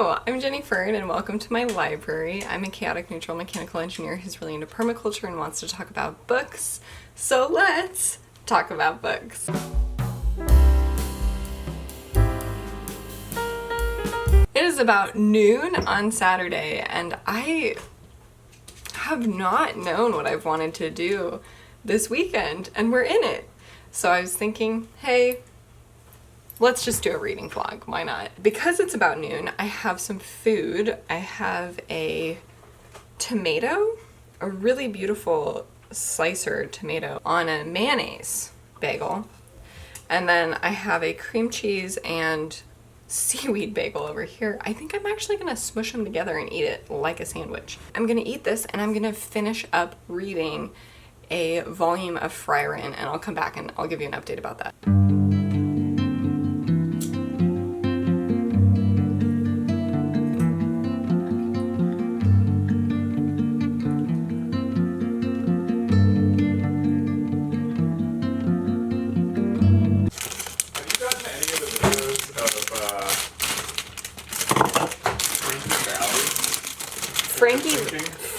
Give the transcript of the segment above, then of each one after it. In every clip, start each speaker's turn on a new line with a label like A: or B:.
A: Hello, I'm Jenny Fern and welcome to my library. I'm a chaotic neutral mechanical engineer who's really into permaculture and wants to talk about books. So let's talk about books. It is about noon on Saturday and I have not known what I've wanted to do this weekend and we're in it. So I was thinking, hey, let's just do a reading vlog, why not? Because it's about noon, I have some food. I have a tomato, a really beautiful slicer tomato on a mayonnaise bagel. And then I have a cream cheese and seaweed bagel over here. I think I'm actually gonna smush them together and eat it like a sandwich. I'm gonna eat this and I'm gonna finish up reading a volume of Frieren and I'll come back and I'll give you an update about that.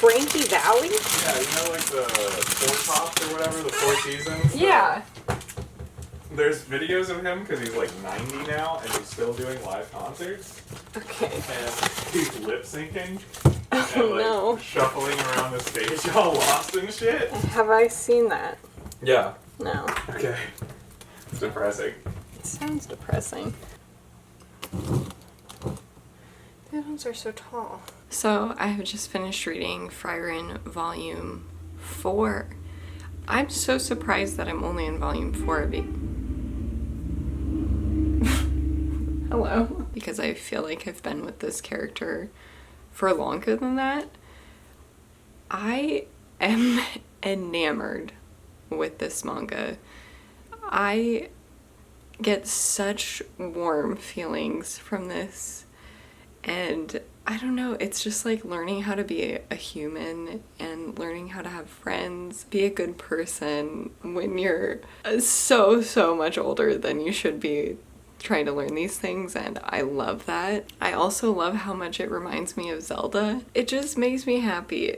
A: Frankie Valley?
B: Yeah, you know like the Four Tops or whatever, the Four Seasons?
A: Yeah.
B: There's videos of him because he's like 90 now and he's still doing live concerts.
A: Okay.
B: And he's lip syncing
A: Oh
B: and like
A: no.
B: shuffling around the stage all lost and shit.
A: Have I seen that?
B: Yeah.
A: No.
B: Okay. It's depressing.
A: It sounds depressing. The ones are so tall. So I have just finished reading Frieren Volume 4. I'm so surprised that I'm only in Volume 4. Hello. Because I feel like I've been with this character for longer than that. I am enamored with this manga. I get such warm feelings from this. And I don't know, it's just like learning how to be a human and learning how to have friends, be a good person when you're so much older than you should be trying to learn these things, and I love that. I also love how much it reminds me of Zelda. It just makes me happy.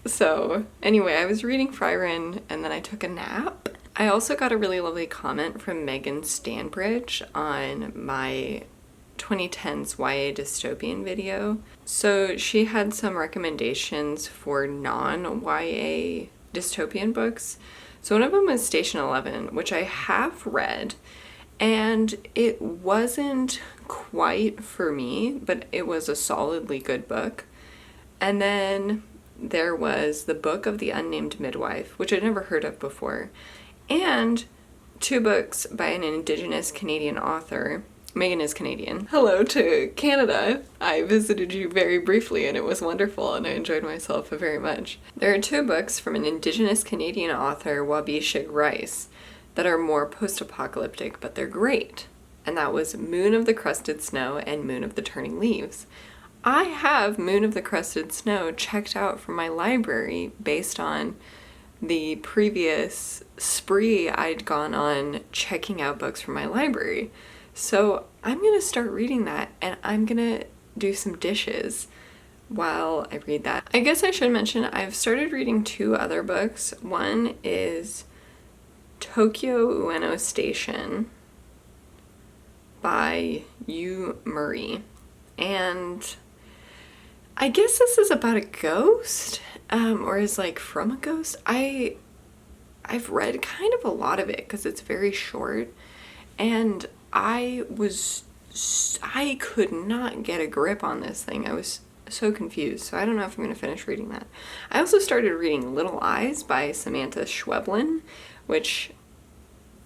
A: So anyway, I was reading Frieren and then I took a nap. I also got a really lovely comment from Megan Stanbridge on my 2010s YA dystopian video. So she had some recommendations for non-YA dystopian books. So one of them was Station 11, which I have read, and it wasn't quite for me, but it was a solidly good book. And then there was The Book of the Unnamed Midwife, which I'd never heard of before, and two books by an Indigenous Canadian author. Megan is Canadian. Hello to Canada. I visited you very briefly and it was wonderful and I enjoyed myself very much. There are two books from an Indigenous Canadian author, Wabishig Rice, that are more post-apocalyptic, but they're great. And that was Moon of the Crusted Snow and Moon of the Turning Leaves. I have Moon of the Crusted Snow checked out from my library based on the previous spree I'd gone on checking out books from my library. So I'm gonna start reading that and I'm gonna do some dishes while I read that. I guess I should mention I've started reading two other books. One is Tokyo Ueno Station by Yu Murray. And I guess this is about a ghost, or is like from a ghost. I've read kind of a lot of it because it's very short and I could not get a grip on this thing. I was so confused, so I don't know if I'm going to finish reading that. I also started reading Little Eyes by Samantha Schweblin, which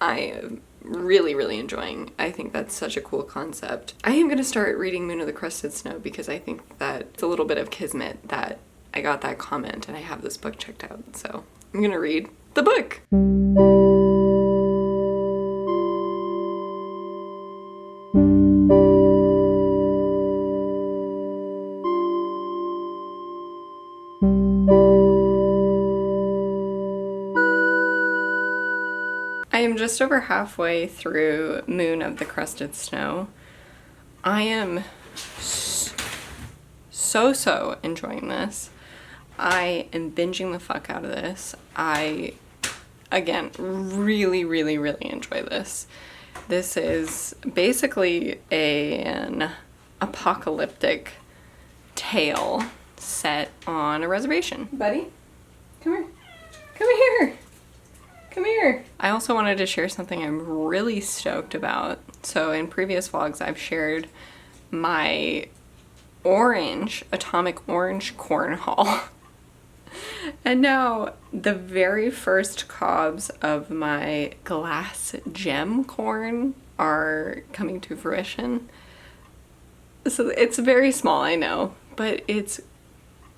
A: I am really enjoying. I think that's such a cool concept. I am going to start reading Moon of the Crusted Snow because I think that it's a little bit of kismet that I got that comment and I have this book checked out. So I'm going to read the book. I am just over halfway through Moon of the Crusted Snow. I am so enjoying this. I am binging the fuck out of this. I, again, really enjoy this. This is basically an apocalyptic tale set on a reservation. Buddy, come here. Come here. Come here. I also wanted to share something I'm really stoked about. So in previous vlogs, I've shared my atomic orange corn haul. And now the very first cobs of my glass gem corn are coming to fruition. So it's very small, I know, but it's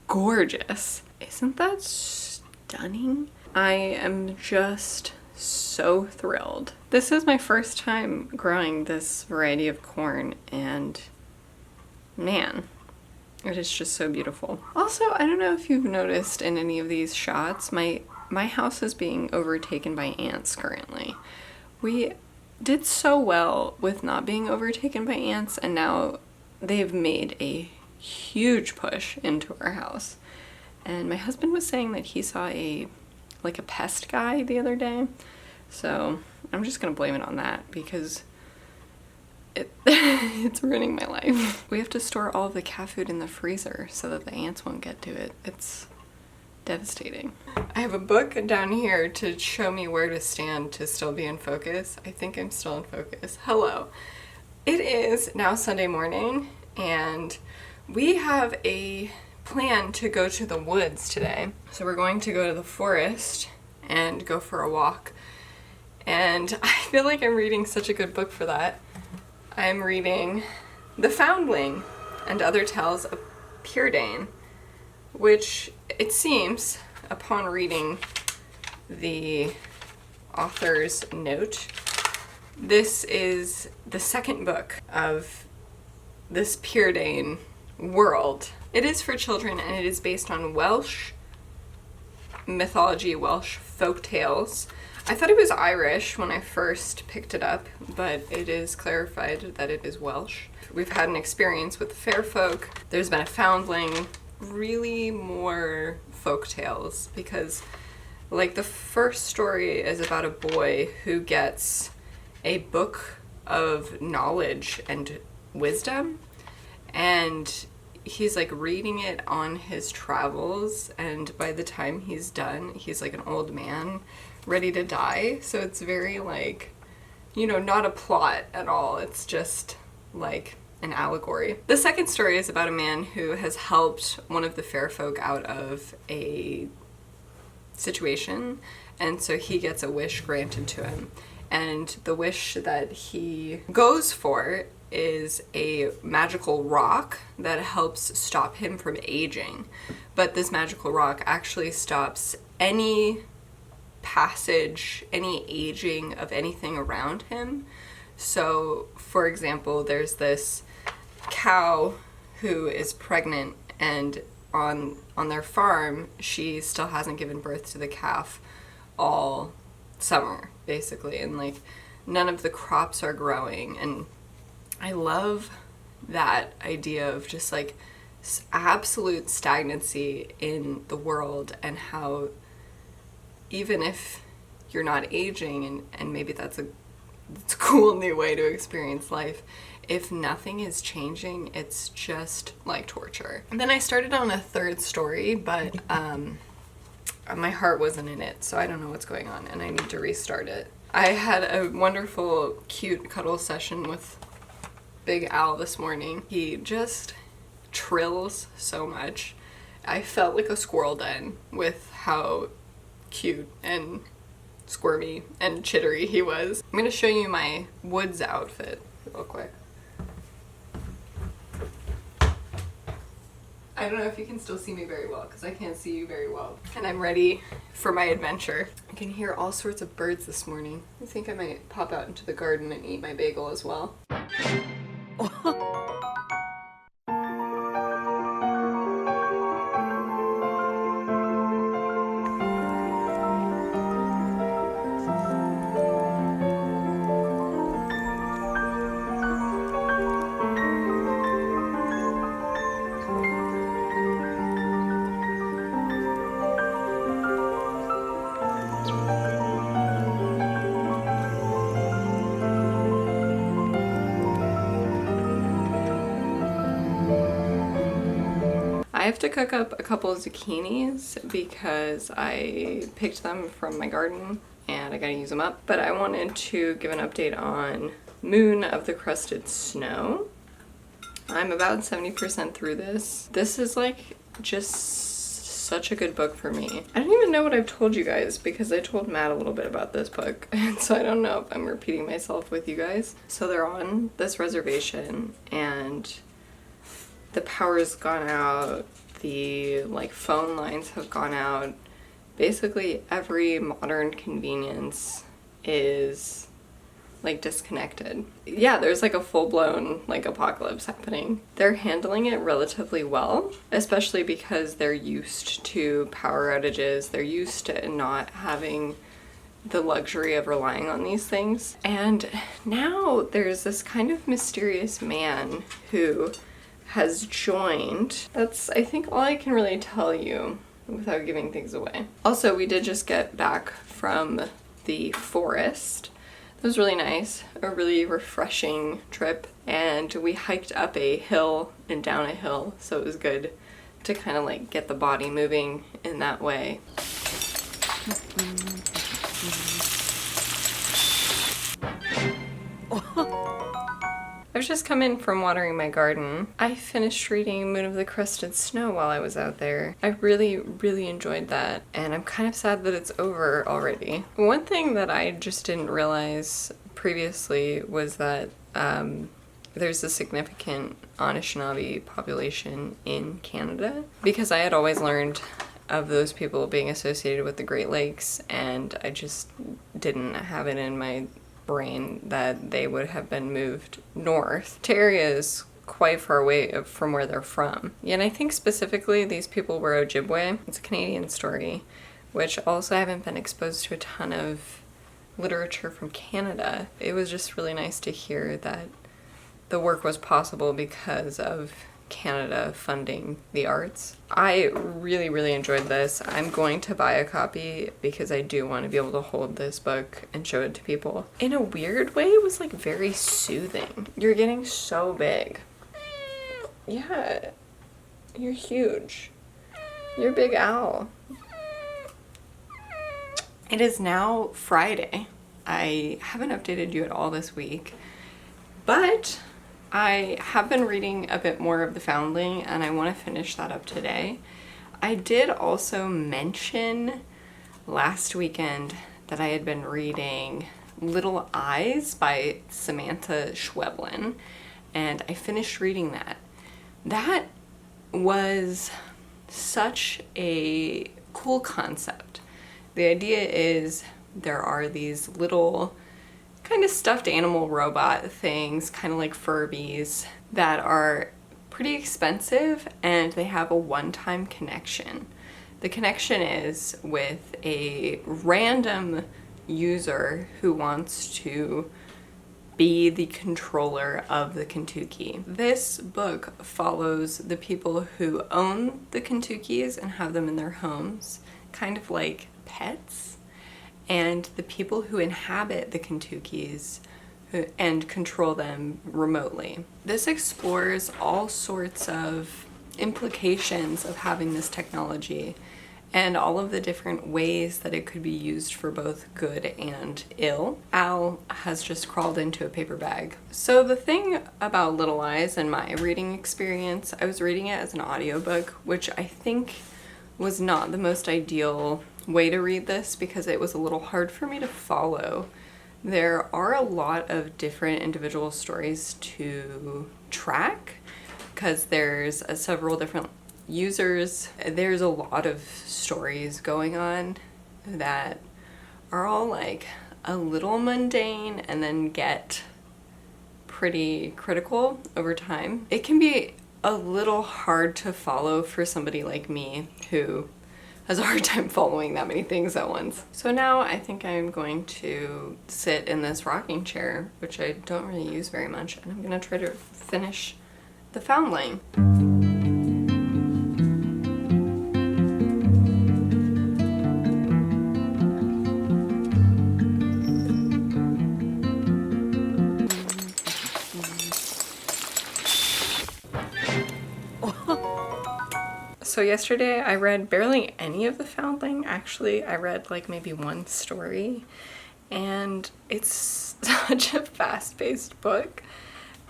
A: gorgeous. Isn't that stunning? I am just so thrilled. This is my first time growing this variety of corn, and man, it is just so beautiful. Also, I don't know if you've noticed in any of these shots, my house is being overtaken by ants currently. We did so well with not being overtaken by ants, and now they've made a huge push into our house. And my husband was saying that he saw a pest guy the other day. So I'm just gonna blame it on that because it's ruining my life. We have to store all of the cat food in the freezer so that the ants won't get to it. It's devastating. I have a book down here to show me where to stand to still be in focus. I think I'm still in focus. Hello. It is now Sunday morning, and we have a plan to go to the woods today. So we're going to go to the forest and go for a walk. And I feel like I'm reading such a good book for that. I'm reading The Foundling and Other Tales of Purdain, which it seems, upon reading the author's note, this is the second book of this Purdain world. It is for children, and it is based on Welsh mythology, Welsh folk tales. I thought it was Irish when I first picked it up, but it is clarified that it is Welsh. We've had an experience with the fair folk. There's been a foundling, really more folk tales, because like the first story is about a boy who gets a book of knowledge and wisdom, and he's like reading it on his travels, and by the time he's done, he's like an old man ready to die. So it's very like, you know, not a plot at all. It's just like an allegory. The second story is about a man who has helped one of the fair folk out of a situation, and so he gets a wish granted to him. And the wish that he goes for is a magical rock that helps stop him from aging. But this magical rock actually stops any passage, any aging of anything around him. So, for example, there's this cow who is pregnant, and on their farm, she still hasn't given birth to the calf all summer, basically, and like none of the crops are growing. And I love that idea of just like absolute stagnancy in the world, and how even if you're not aging, and maybe it's a cool new way to experience life, if nothing is changing, it's just like torture. And then I started on a third story, but my heart wasn't in it, so I don't know what's going on, and I need to restart it. I had a wonderful, cute cuddle session with Big Al this morning. He just trills so much. I felt like a squirrel den with how cute and squirmy and chittery he was. I'm gonna show you my woods outfit real quick. I don't know if you can still see me very well, because I can't see you very well. And I'm ready for my adventure. I can hear all sorts of birds this morning. I think I might pop out into the garden and eat my bagel as well. I have to cook up a couple of zucchinis because I picked them from my garden and I gotta use them up. But I wanted to give an update on Moon of the Crusted Snow. I'm about 70% through this. This is like just such a good book for me. I don't even know what I've told you guys because I told Matt a little bit about this book, and so I don't know if I'm repeating myself with you guys. So they're on this reservation and the power's gone out, the like phone lines have gone out. Basically every modern convenience is like disconnected. Yeah, there's like a full-blown like apocalypse happening. They're handling it relatively well, especially because they're used to power outages. They're used to not having the luxury of relying on these things. And now there's this kind of mysterious man who has joined. That's, I think, all I can really tell you without giving things away. Also, we did just get back from the forest. It was really nice, a really refreshing trip, and we hiked up a hill and down a hill, so it was good to kind of like get the body moving in that way. I've just come in from watering my garden. I finished reading Moon of the Crusted Snow while I was out there. I really, really enjoyed that, and I'm kind of sad that it's over already. One thing that I just didn't realize previously was that there's a significant Anishinaabe population in Canada, because I had always learned of those people being associated with the Great Lakes, and I just didn't have it in my brain that they would have been moved north to areas quite far away from where they're from. Yeah, and I think specifically these people were Ojibwe. It's a Canadian story, which also I haven't been exposed to a ton of literature from Canada. It was just really nice to hear that the work was possible because of Canada funding the arts. I really, really enjoyed this. I'm going to buy a copy because I do want to be able to hold this book and show it to people. In a weird way, it was like very soothing. You're getting so big. Yeah, you're huge. You're a big owl. It is now Friday. I haven't updated you at all this week, but I have been reading a bit more of the Foundling, and I want to finish that up today. I did also mention last weekend that I had been reading Little Eyes by Samantha Schweblin, and I finished reading that. That was such a cool concept. The idea is there are these little kind of stuffed animal robot things, kind of like Furbies, that are pretty expensive, and they have a one-time connection. The connection is with a random user who wants to be the controller of the Kentucky. This book follows the people who own the Kentuckys and have them in their homes, kind of like pets, and the people who inhabit the Kentuckys and control them remotely. This explores all sorts of implications of having this technology and all of the different ways that it could be used for both good and ill. Al has just crawled into a paper bag. So the thing about Little Eyes and my reading experience, I was reading it as an audiobook, which I think was not the most ideal way to read this because it was a little hard for me to follow. There are a lot of different individual stories to track because there's several different users. There's a lot of stories going on that are all like a little mundane and then get pretty critical over time. It can be a little hard to follow for somebody like me who has a hard time following that many things at once. So now I think I'm going to sit in this rocking chair, which I don't really use very much, and I'm gonna try to finish the Foundling. So yesterday I read barely any of the Foundling. Actually, I read like maybe one story, and it's such a fast-paced book.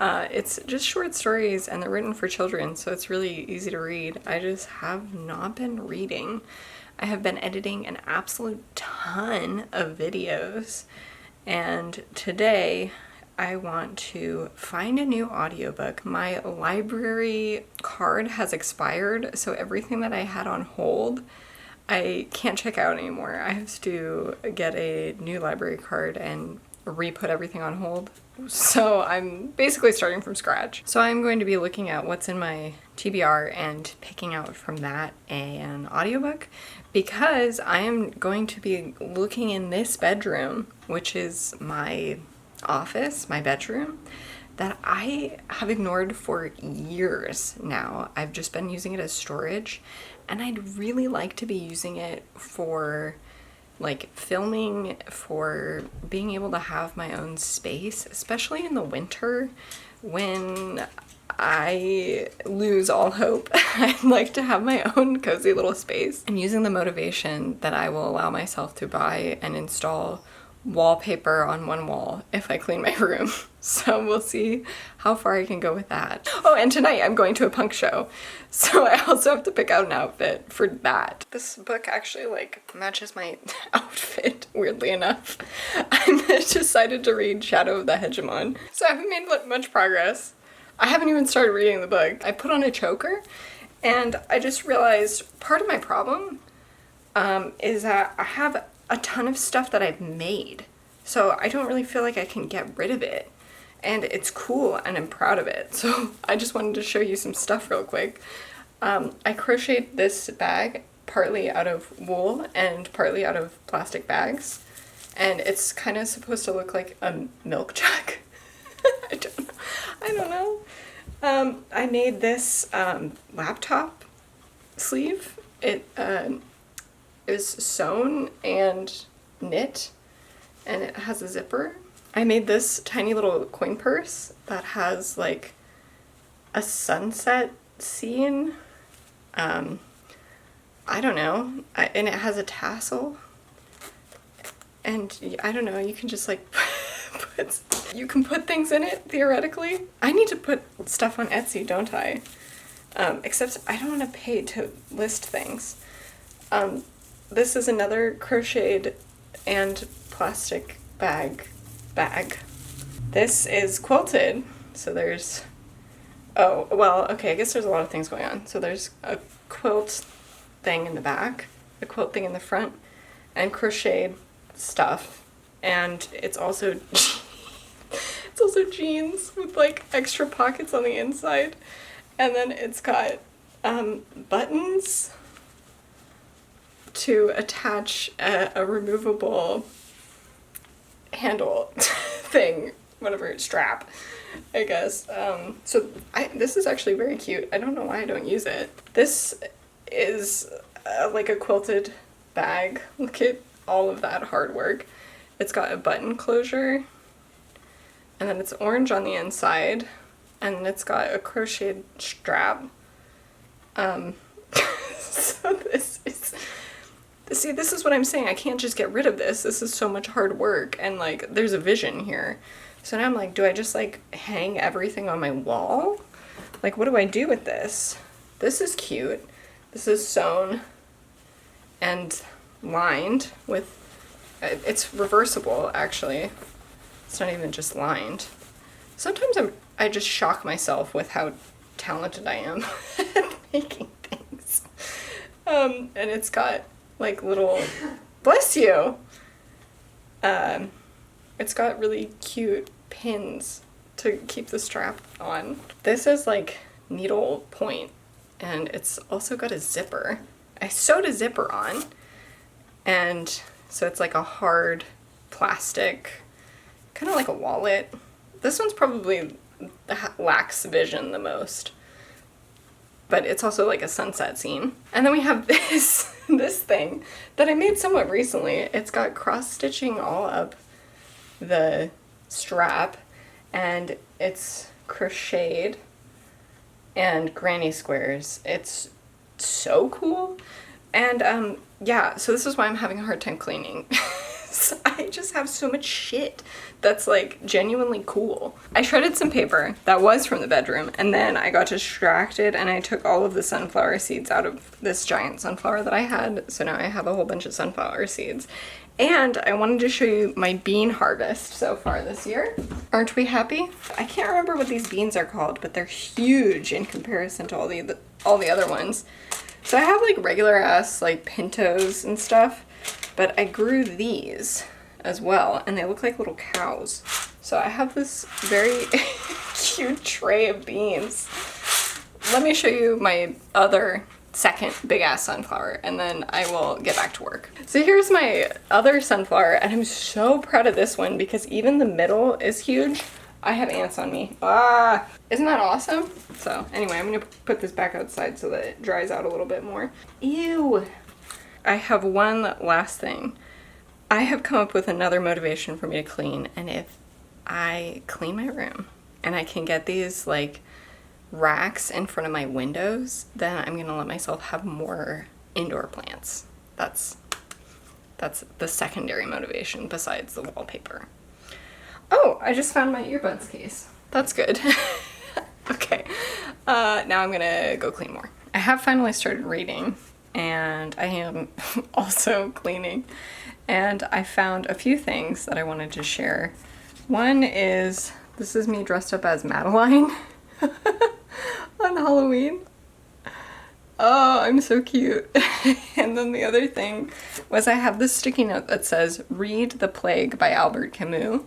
A: It's just short stories and they're written for children, so it's really easy to read. I just have not been reading. I have been editing an absolute ton of videos, and today I want to find a new audiobook. My library card has expired, so everything that I had on hold, I can't check out anymore. I have to get a new library card and re-put everything on hold. So I'm basically starting from scratch. So I'm going to be looking at what's in my TBR and picking out from that an audiobook, because I am going to be looking in this bedroom, which is my office, my bedroom, that I have ignored for years now. I've just been using it as storage, and I'd really like to be using it for like filming, for being able to have my own space, especially in the winter when I lose all hope. I'd like to have my own cozy little space, and using the motivation that I will allow myself to buy and install wallpaper on one wall if I clean my room. So we'll see how far I can go with that. Oh, and tonight I'm going to a punk show, so I also have to pick out an outfit for that. This book actually like matches my outfit, weirdly enough. I decided to read Shadow of the Hegemon, so I haven't made much progress. I haven't even started reading the book. I put on a choker, and I just realized part of my problem is that I have a ton of stuff that I've made, so I don't really feel like I can get rid of it, and it's cool and I'm proud of it. So I just wanted to show you some stuff real quick. I crocheted this bag partly out of wool and partly out of plastic bags, and it's kind of supposed to look like a milk jug. I don't know. I made this laptop sleeve. It is sewn and knit, and it has a zipper. I made this tiny little coin purse that has like a sunset scene. I don't know, and it has a tassel, and I don't know, you can just like you can put things in it theoretically. I need to put stuff on Etsy, don't I? Except I don't want to pay to list things. This is another crocheted and plastic bag. This is quilted, so there's, oh, well, okay, I guess there's a lot of things going on. So there's a quilt thing in the back, a quilt thing in the front, and crocheted stuff, and it's also it's also jeans with like extra pockets on the inside, and then it's got buttons to attach a removable handle thing, whatever, strap, I guess. So this is actually very cute. I don't know why I don't use it. This is like a quilted bag. Look at all of that hard work. It's got a button closure, and then it's orange on the inside, and it's got a crocheted strap. So this is, see, this is what I'm saying. I can't just get rid of this. This is so much hard work, and like there's a vision here. So now I'm like, do I just like hang everything on my wall? Like, what do I do with this? This is cute. This is sewn and lined with, it's reversible actually. It's not even just lined. Sometimes I just shock myself with how talented I am at making things. And it's got like little, bless you. It's got really cute pins to keep the strap on. This is like needle point, and it's also got a zipper. I sewed a zipper on, and so it's like a hard plastic, kind of like a wallet. This one's probably lacks vision the most, but it's also like a sunset scene. And then we have this this thing that I made somewhat recently. It's got cross stitching all up the strap, and it's crocheted and granny squares. It's so cool. And yeah, so this is why I'm having a hard time cleaning. So I just have so much shit that's like genuinely cool. I shredded some paper that was from the bedroom, and then I got distracted and I took all of the sunflower seeds out of this giant sunflower that I had. So now I have a whole bunch of sunflower seeds. And I wanted to show you my bean harvest so far this year. Aren't we happy? I can't remember what these beans are called, but they're huge in comparison to all the other ones. So I have like regular ass like pintos and stuff, but I grew these as well, and they look like little cows. So I have this very cute tray of beans. Let me show you my other second big ass sunflower, and then I will get back to work. So here's my other sunflower, and I'm so proud of this one because even the middle is huge. I have ants on me. Ah, isn't that awesome? So anyway, I'm gonna put this back outside so that it dries out a little bit more. Ew. I have one last thing. I have come up with another motivation for me to clean, and if I clean my room and I can get these like racks in front of my windows, then I'm gonna let myself have more indoor plants. That's the secondary motivation besides the wallpaper. Oh, I just found my earbuds case. That's good. Okay, now I'm gonna go clean more. I have finally started reading, and I am also cleaning, and I found a few things that I wanted to share. One is, this is me dressed up as Madeline on Halloween. Oh, I'm so cute. And then the other thing was I have this sticky note that says, "Read The Plague" by Albert Camus.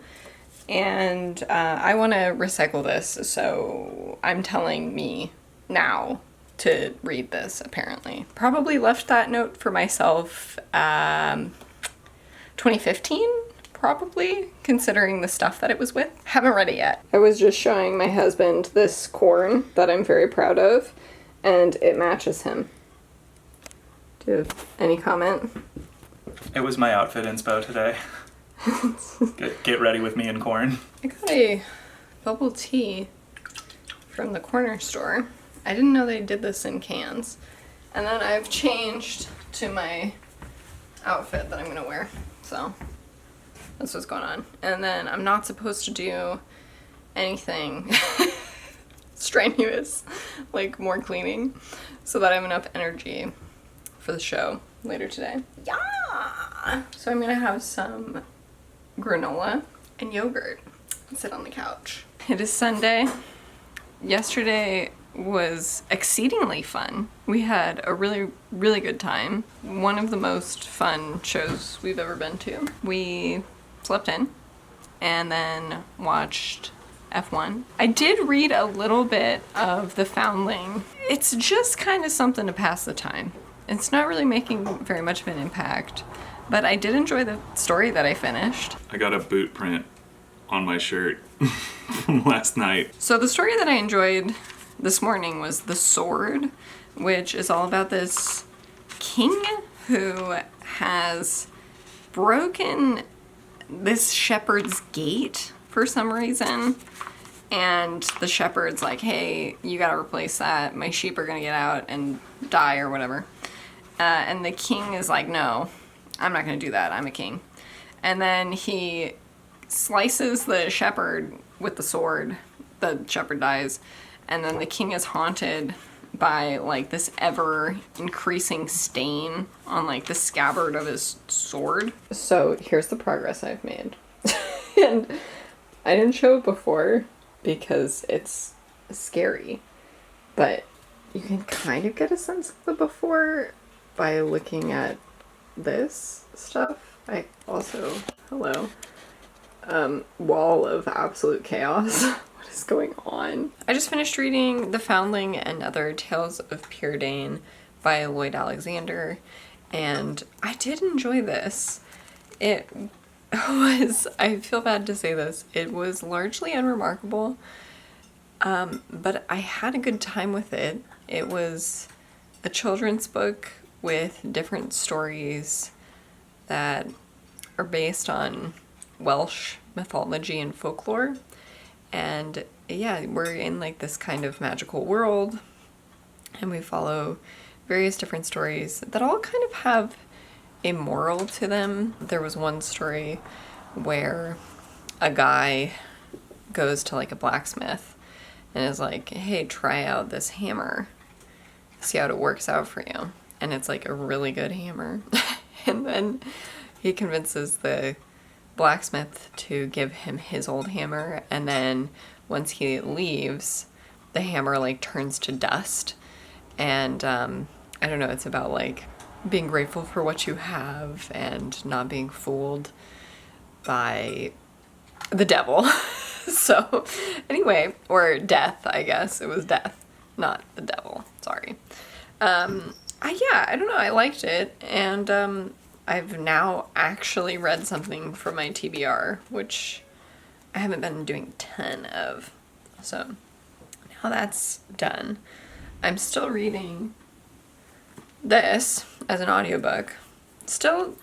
A: And I want to recycle this, so I'm telling me now to read this, apparently. Probably left that note for myself 2015, probably, considering the stuff that it was with. Haven't read it yet. I was just showing my husband this corn that I'm very proud of, and it matches him. Do you have any comment?
C: It was my outfit inspo today. Get ready with me and corn.
A: I got a bubble tea from the corner store. I didn't know they did this in cans. And then I've changed to my outfit that I'm gonna wear. So that's what's going on. And then I'm not supposed to do anything strenuous, like more cleaning, so that I have enough energy for the show later today. Yeah! So I'm gonna have some granola and yogurt and sit on the couch. It is Sunday. Yesterday was exceedingly fun. We had a really, really good time. One of the most fun shows we've ever been to. We slept in and then watched F1. I did read a little bit of the Foundling. It's just kind of something to pass the time. It's not really making very much of an impact, but I did enjoy the story that I finished.
B: I got a boot print on my shirt from last night.
A: So the story that I enjoyed this morning was The Sword, which is all about this king who has broken this shepherd's gate for some reason. And the shepherd's like, hey, you gotta replace that. My sheep are gonna get out and die or whatever. And the king is like, no, I'm not gonna do that. I'm a king. And then he slices the shepherd with the sword. The shepherd dies. And then the king is haunted by like this ever increasing stain on like the scabbard of his sword. So here's the progress I've made. And I didn't show it before because it's scary, but you can kind of get a sense of the before by looking at this stuff. I also, hello, wall of absolute chaos. What is going on? I just finished reading The Foundling and Other Tales of Pure Dane by Lloyd Alexander, and I did enjoy this. It was, I feel bad to say this, it was largely unremarkable, but I had a good time with it. It was a children's book with different stories that are based on Welsh mythology and folklore. And yeah, we're in like this kind of magical world, and we follow various different stories that all kind of have a moral to them. There was one story where a guy goes to like a blacksmith and is like, hey, try out this hammer, see how it works out for you. And it's like a really good hammer. And then he convinces the blacksmith to give him his old hammer, and then once he leaves, the hammer like turns to dust. And I don't know, it's about like being grateful for what you have and not being fooled by the devil. So anyway, or death, I guess. It was death, not the devil. Sorry. I don't know, I liked it, and I've now actually read something from my TBR, which I haven't been doing a ton of. So now that's done. I'm still reading this as an audiobook. Still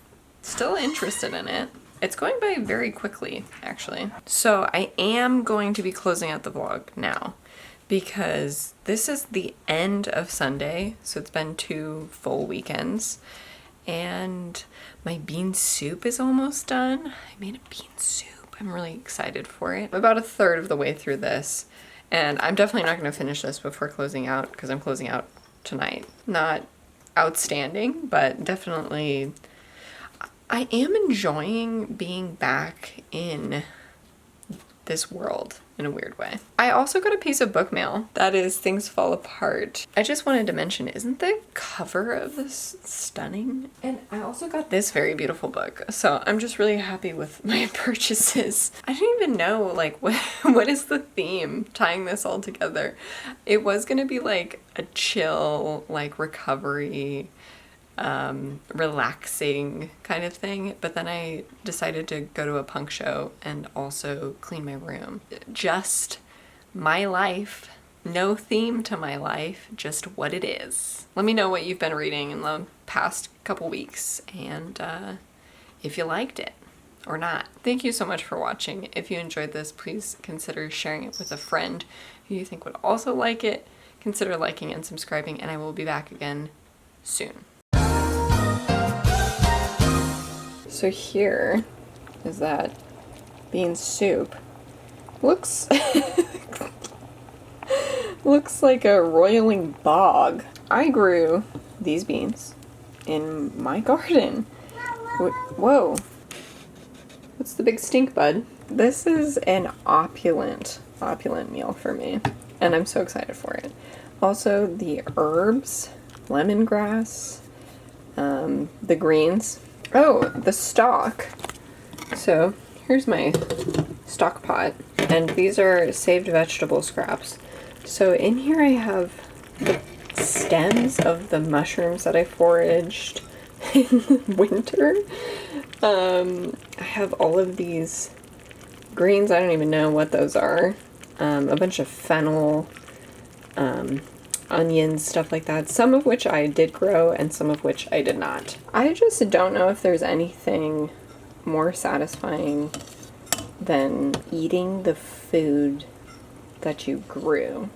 A: interested in it. It's going by very quickly, actually. So I am going to be closing out the vlog now because this is the end of Sunday, so it's been 2 full weekends, and my bean soup is almost done. I made a bean soup. I'm really excited for it. I'm about 1/3 of the way through this, and I'm definitely not going to finish this before closing out because I'm closing out tonight. Not outstanding, but definitely I am enjoying being back in this world in a weird way. I also got a piece of book mail. That is Things Fall Apart. I just wanted to mention, isn't the cover of this stunning? And I also got this very beautiful book. So I'm just really happy with my purchases. I didn't even know like what is the theme tying this all together. It was gonna be like a chill, like recovery, relaxing kind of thing, but then I decided to go to a punk show and also clean my room. Just my life, no theme to my life, just what it is. Let me know what you've been reading in the past couple weeks and if you liked it or not. Thank you so much for watching. If you enjoyed this, please consider sharing it with a friend who you think would also like it. Consider liking and subscribing, and I will be back again soon. So here is that bean soup. Looks looks like a roiling bog. I grew these beans in my garden. Whoa. What's the big stink, bud? This is an opulent meal for me, and I'm so excited for it. Also the herbs, lemongrass, the greens. Oh, the stock. So here's my stock pot, and these are saved vegetable scraps. So in here I have the stems of the mushrooms that I foraged in winter. I have all of these greens. I don't even know what those are. A bunch of fennel, onions, stuff like that, some of which I did grow and some of which I did not. I just don't know if there's anything more satisfying than eating the food that you grew.